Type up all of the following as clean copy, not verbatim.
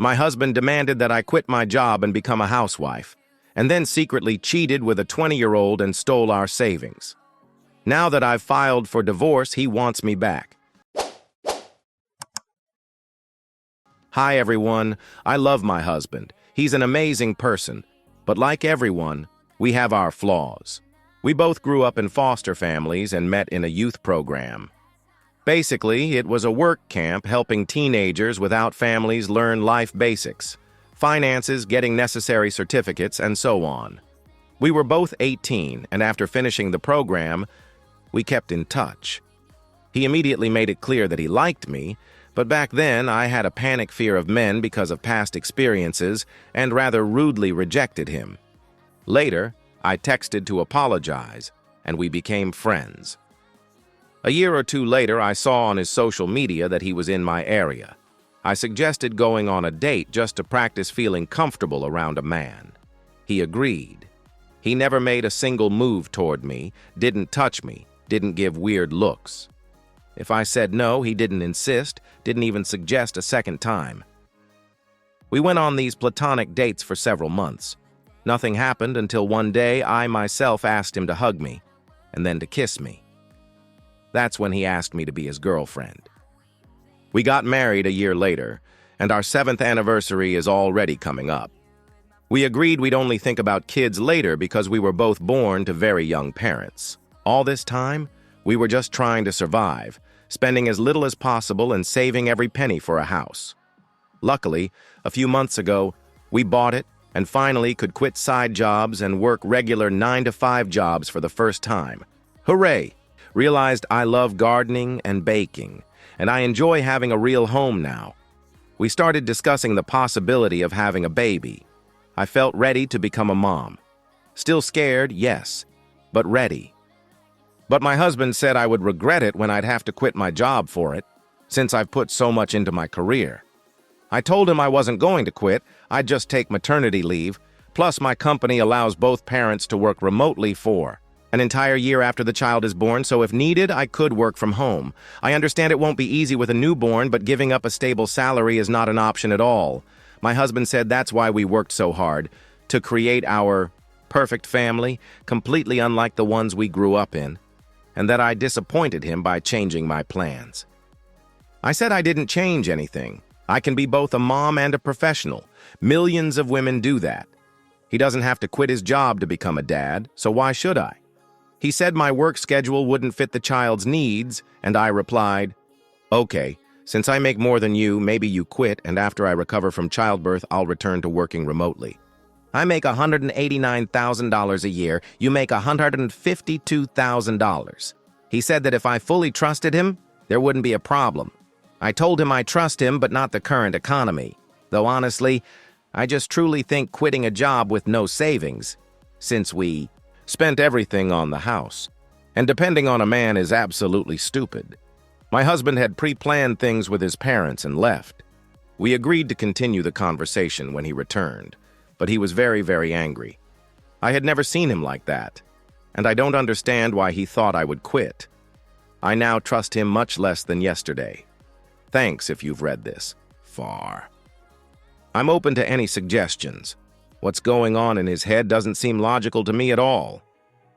My husband demanded that I quit my job and become a housewife, and then secretly cheated with a 20-year-old and stole our savings. Now that I've filed for divorce, he wants me back. Hi everyone, I love my husband. He's an amazing person, but like everyone, we have our flaws. We both grew up in foster families and met in a youth program. Basically, it was a work camp helping teenagers without families learn life basics, finances, getting necessary certificates, and so on. We were both 18, and after finishing the program, we kept in touch. He immediately made it clear that he liked me, but back then I had a panic fear of men because of past experiences and rather rudely rejected him. Later, I texted to apologize, and we became friends. A year or two later, I saw on his social media that he was in my area. I suggested going on a date just to practice feeling comfortable around a man. He agreed. He never made a single move toward me, didn't touch me, didn't give weird looks. If I said no, he didn't insist, didn't even suggest a second time. We went on these platonic dates for several months. Nothing happened until one day I myself asked him to hug me, and then to kiss me. That's when he asked me to be his girlfriend. We got married a year later, and our 7th anniversary is already coming up. We agreed we'd only think about kids later because we were both born to very young parents. All this time, we were just trying to survive, spending as little as possible and saving every penny for a house. Luckily, a few months ago, we bought it and finally could quit side jobs and work regular 9-to-5 jobs for the first time. Hooray! Realized I love gardening and baking, and I enjoy having a real home now. We started discussing the possibility of having a baby. I felt ready to become a mom. Still scared, yes, but ready. But my husband said I would regret it when I'd have to quit my job for it, since I've put so much into my career. I told him I wasn't going to quit, I'd just take maternity leave, plus my company allows both parents to work remotely for an entire year after the child is born, so if needed, I could work from home. I understand it won't be easy with a newborn, but giving up a stable salary is not an option at all. My husband said that's why we worked so hard, to create our perfect family, completely unlike the ones we grew up in, and that I disappointed him by changing my plans. I said I didn't change anything. I can be both a mom and a professional. Millions of women do that. He doesn't have to quit his job to become a dad, so why should I? He said my work schedule wouldn't fit the child's needs, and I replied, "Okay, since I make more than you, maybe you quit, and after I recover from childbirth, I'll return to working remotely. I make $189,000 a year. You make $152,000. He said that if I fully trusted him, there wouldn't be a problem. I told him I trust him, but not the current economy. Though honestly, I just truly think quitting a job with no savings, since we spent everything on the house, and depending on a man is absolutely stupid. My husband had pre-planned things with his parents and left. We agreed to continue the conversation when he returned, but he was very, very angry. I had never seen him like that, and I don't understand why he thought I would quit. I now trust him much less than yesterday. Thanks if you've read this. Far. I'm open to any suggestions. What's going on in his head doesn't seem logical to me at all.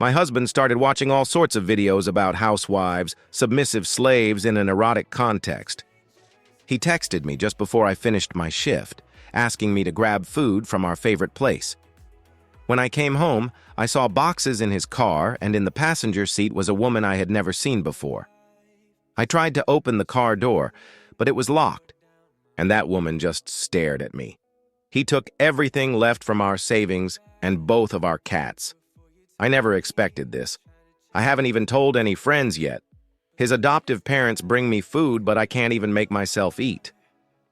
My husband started watching all sorts of videos about housewives, submissive slaves in an erotic context. He texted me just before I finished my shift, asking me to grab food from our favorite place. When I came home, I saw boxes in his car, and in the passenger seat was a woman I had never seen before. I tried to open the car door, but it was locked, and that woman just stared at me. He took everything left from our savings and both of our cats. I never expected this. I haven't even told any friends yet. His adoptive parents bring me food, but I can't even make myself eat.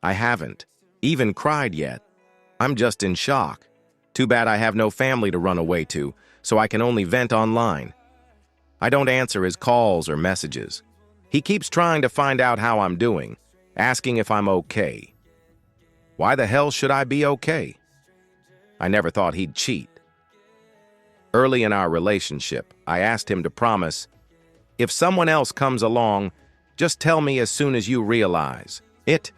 I haven't even cried yet. I'm just in shock. Too bad I have no family to run away to, so I can only vent online. I don't answer his calls or messages. He keeps trying to find out how I'm doing, asking if I'm okay. Why the hell should I be okay? I never thought he'd cheat. Early in our relationship, I asked him to promise, if someone else comes along, just tell me as soon as you realize it.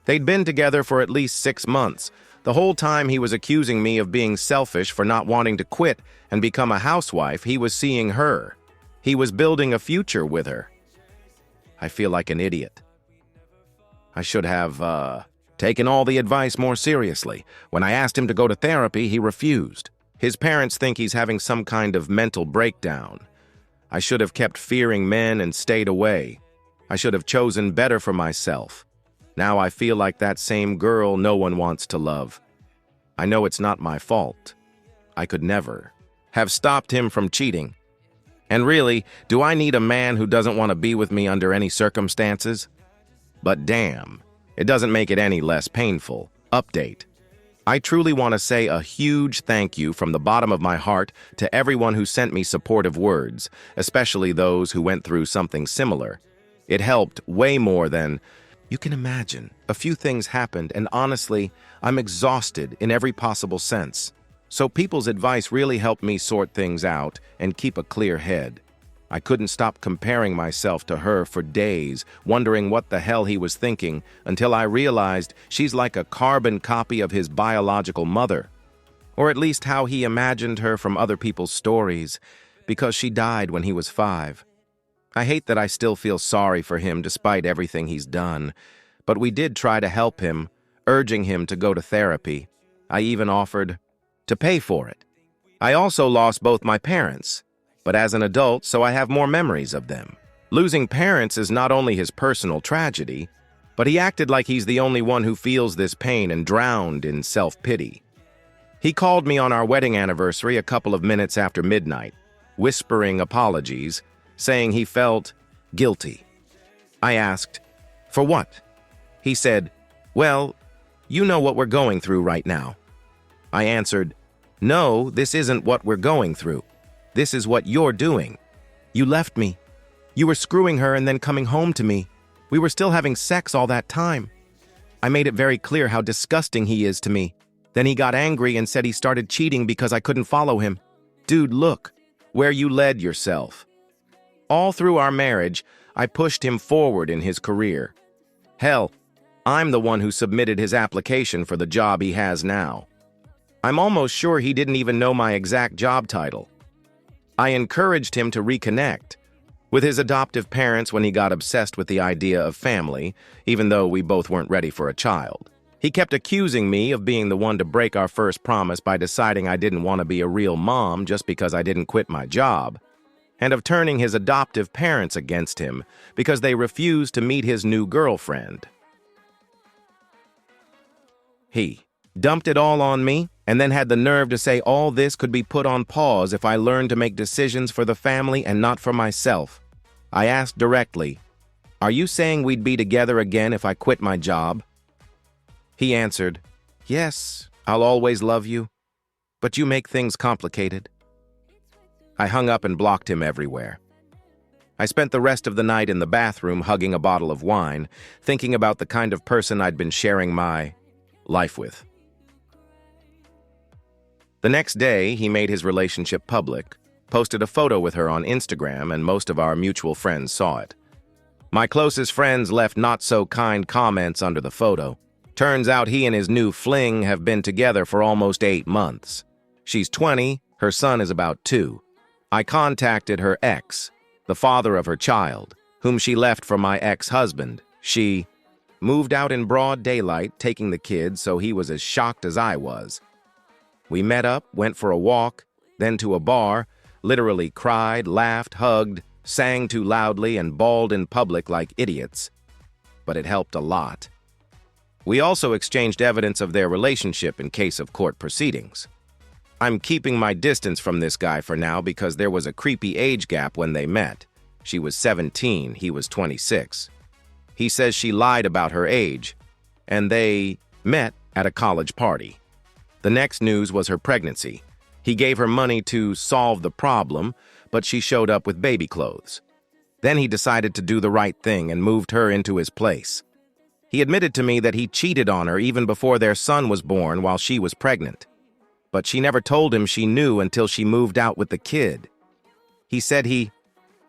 They'd been together for at least 6 months. The whole time he was accusing me of being selfish for not wanting to quit and become a housewife. He was seeing her. He was building a future with her. I feel like an idiot. I should have, taken all the advice more seriously. When I asked him to go to therapy, he refused. His parents think he's having some kind of mental breakdown. I should have kept fearing men and stayed away. I should have chosen better for myself. Now I feel like that same girl no one wants to love. I know it's not my fault. I could never have stopped him from cheating. And really, do I need a man who doesn't want to be with me under any circumstances? But damn, it doesn't make it any less painful. Update. I truly want to say a huge thank you from the bottom of my heart to everyone who sent me supportive words, especially those who went through something similar. It helped way more than you can imagine. A few things happened, and honestly, I'm exhausted in every possible sense. So people's advice really helped me sort things out and keep a clear head. I couldn't stop comparing myself to her for days, wondering what the hell he was thinking, until I realized she's like a carbon copy of his biological mother. Or at least how he imagined her from other people's stories, because she died when he was 5. I hate that I still feel sorry for him despite everything he's done, but we did try to help him, urging him to go to therapy. I even offered to pay for it. I also lost both my parents, but as an adult, so I have more memories of them. Losing parents is not only his personal tragedy, but he acted like he's the only one who feels this pain and drowned in self-pity. He called me on our wedding anniversary a couple of minutes after midnight, whispering apologies, saying he felt guilty. I asked, "For what?" He said, "Well, you know what we're going through right now." I answered, "No, this isn't what we're going through. This is what you're doing. You left me. You were screwing her and then coming home to me. We were still having sex all that time." I made it very clear how disgusting he is to me. Then he got angry and said he started cheating because I couldn't follow him. Dude, look where you led yourself. All through our marriage, I pushed him forward in his career. Hell, I'm the one who submitted his application for the job he has now. I'm almost sure he didn't even know my exact job title. I encouraged him to reconnect with his adoptive parents when he got obsessed with the idea of family, even though we both weren't ready for a child. He kept accusing me of being the one to break our first promise by deciding I didn't want to be a real mom just because I didn't quit my job, and of turning his adoptive parents against him because they refused to meet his new girlfriend. He dumped it all on me and then had the nerve to say all this could be put on pause if I learned to make decisions for the family and not for myself. I asked directly, "Are you saying we'd be together again if I quit my job?" He answered, "Yes, I'll always love you, but you make things complicated." I hung up and blocked him everywhere. I spent the rest of the night in the bathroom hugging a bottle of wine, thinking about the kind of person I'd been sharing my life with. The next day, he made his relationship public, posted a photo with her on Instagram, and most of our mutual friends saw it. My closest friends left not-so-kind comments under the photo. Turns out he and his new fling have been together for almost 8 months. She's 20, her son is about 2. I contacted her ex, the father of her child, whom she left for my ex-husband. She moved out in broad daylight, taking the kids, so he was as shocked as I was. We met up, went for a walk, then to a bar, literally cried, laughed, hugged, sang too loudly, and bawled in public like idiots. But it helped a lot. We also exchanged evidence of their relationship in case of court proceedings. I'm keeping my distance from this guy for now because there was a creepy age gap when they met. She was 17, he was 26. He says she lied about her age, and they met at a college party. The next news was her pregnancy. He gave her money to solve the problem, but she showed up with baby clothes. Then he decided to do the right thing and moved her into his place. He admitted to me that he cheated on her even before their son was born while she was pregnant. But she never told him she knew until she moved out with the kid. He said he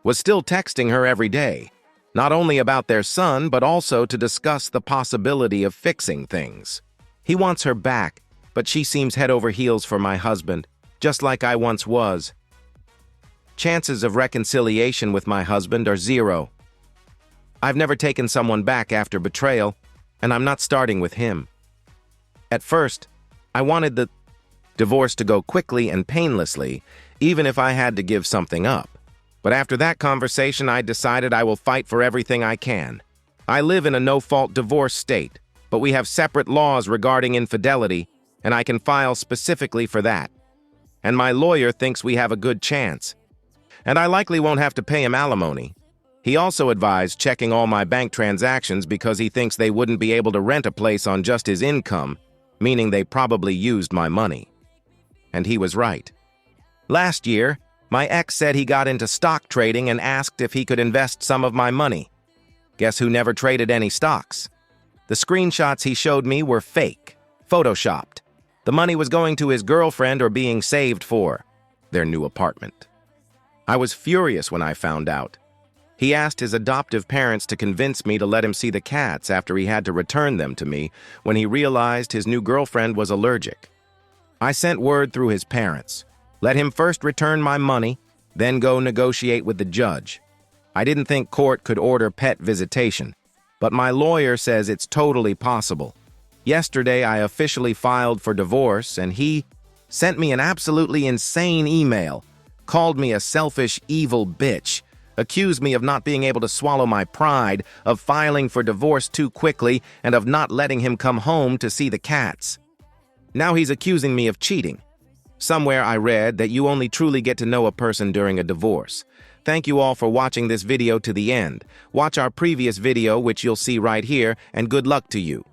was still texting her every day, not only about their son, but also to discuss the possibility of fixing things. He wants her back, but she seems head over heels for my husband, just like I once was. Chances of reconciliation with my husband are 0. I've never taken someone back after betrayal, and I'm not starting with him. At first, I wanted the divorce to go quickly and painlessly, even if I had to give something up. But after that conversation, I decided I will fight for everything I can. I live in a no-fault divorce state, but we have separate laws regarding infidelity, and I can file specifically for that. And my lawyer thinks we have a good chance. And I likely won't have to pay him alimony. He also advised checking all my bank transactions because he thinks they wouldn't be able to rent a place on just his income, meaning they probably used my money. And he was right. Last year, my ex said he got into stock trading and asked if he could invest some of my money. Guess who never traded any stocks? The screenshots he showed me were fake, photoshopped. The money was going to his girlfriend or being saved for their new apartment. I was furious when I found out. He asked his adoptive parents to convince me to let him see the cats after he had to return them to me when he realized his new girlfriend was allergic. I sent word through his parents. Let him first return my money, then go negotiate with the judge. I didn't think court could order pet visitation, but my lawyer says it's totally possible. Yesterday, I officially filed for divorce, and he sent me an absolutely insane email, called me a selfish, evil bitch, accused me of not being able to swallow my pride, of filing for divorce too quickly, and of not letting him come home to see the cats. Now he's accusing me of cheating. Somewhere I read that you only truly get to know a person during a divorce. Thank you all for watching this video to the end. Watch our previous video, which you'll see right here, and good luck to you.